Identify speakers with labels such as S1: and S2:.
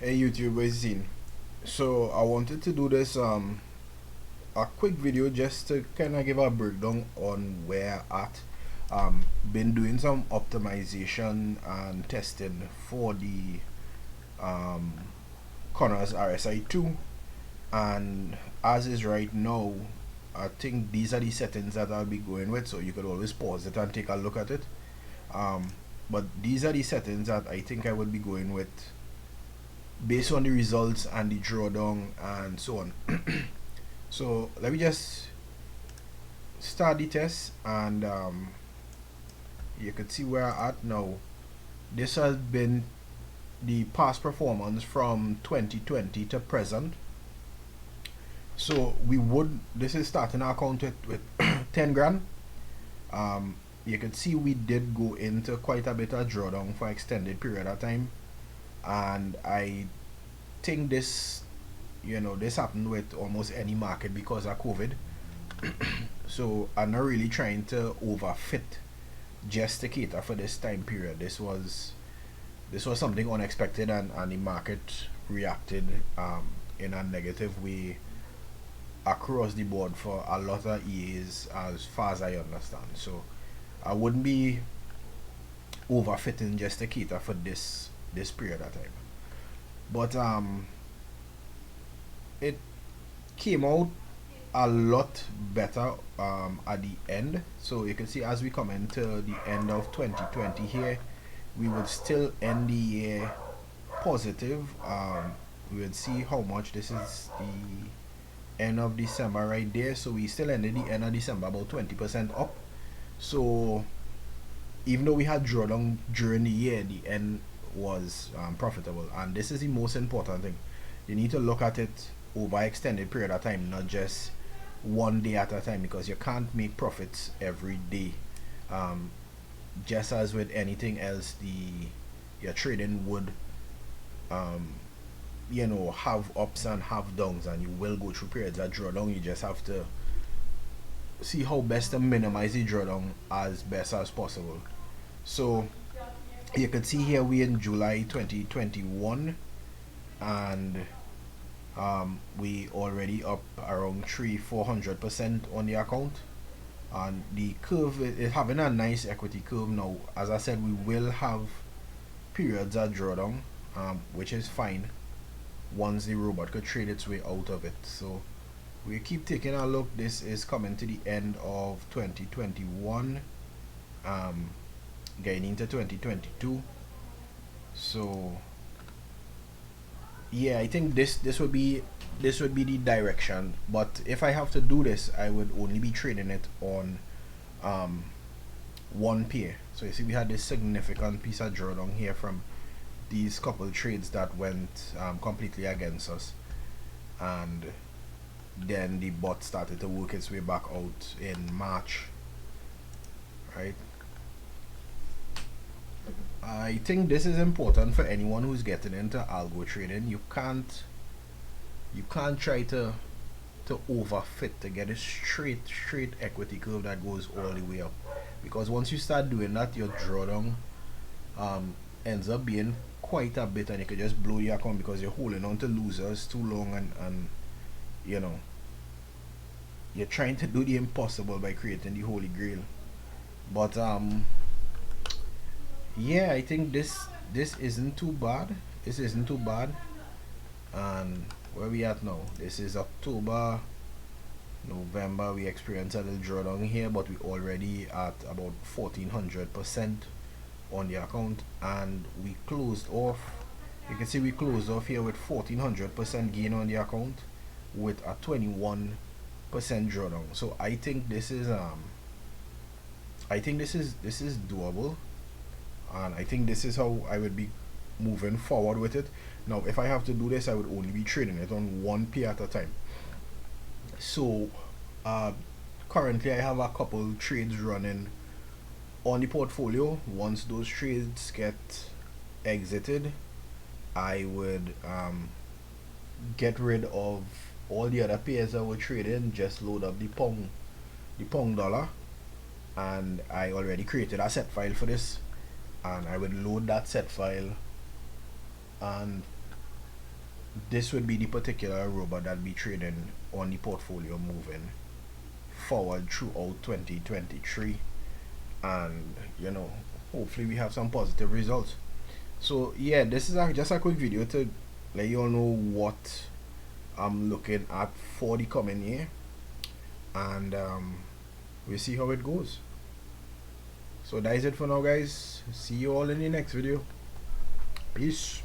S1: Hey YouTube, it's Zine. So I wanted to do this a quick video just to kind of give a breakdown on where at. Been doing some optimization and testing for the um, Connors RSI2, and as is right now, I think these are the settings that I'll be going with. So you could always pause it and take a look at it. Um, but these are the settings that I think I would be going with based on the results and the drawdown and so on. So let me just start the test, and you can see where I'm at now. This has been the past performance from 2020 to present. So this is starting our account with 10 grand. You can see we did go into quite a bit of drawdown for extended period of time, and I think this happened with almost any market because of COVID. So I'm not really trying to overfit just to cater for this time period. This was something unexpected, and the market reacted in a negative way across the board for a lot of EAs as far as I understand. So I wouldn't be overfitting just to cater for this period of time. But it came out a lot better at the end. So you can see as we come into the end of 2020 here, we would still end the year positive. We would see how much this is the end of December right there. So we still ended the end of December about 20% up. So even though we had drawdown during the year, the end was profitable, and this is the most important thing. You need to look at it over extended period of time, not just one day at a time, because you can't make profits every day. Just as with anything else, your trading would have ups and have downs, and you will go through periods of drawdown. You just have to see how best to minimize the drawdown as best as possible. So you can see here we in July 2021, and we already up around 300-400% on the account, and the curve is having a nice equity curve now. As I said, we will have periods of drawdown, which is fine once the robot could trade its way out of it. So we keep taking a look. This is coming to the end of 2021, getting into 2022. So yeah, I think this would be the direction. But if I have to do this, I would only be trading it on one pair. So you see we had this significant piece of drawdown here from these couple trades that went completely against us, and then the bot started to work its way back out in March, right? I think this is important for anyone who's getting into algo trading. You can't try to overfit to get a straight equity curve that goes all the way up, because once you start doing that, your drawdown ends up being quite a bit, and you could just blow your account because you're holding on to losers too long, and you're trying to do the impossible by creating the holy grail. But yeah, I think this isn't too bad. This isn't too bad. And where we at now? This is October, November. We experienced a little drawdown here, but we already at about 1400% on the account, and we closed off. You can see we closed off here with 1400% gain on the account with a 21% drawdown. So I think this is doable, and I think this is how I would be moving forward with it. Now if I have to do this, I would only be trading it on one pair at a time. So currently I have a couple trades running on the portfolio. Once those trades get exited, I would get rid of all the other pairs that were trading, just load up the pound dollar, and I already created a set file for this, and I would load that set file and this would be the particular robot that be trading on the portfolio moving forward throughout 2023, and hopefully we have some positive results. So yeah, this is just a quick video to let you all know what I'm looking at for the coming year, and we'll see how it goes. So that is it for now, guys. See you all in the next video. Peace.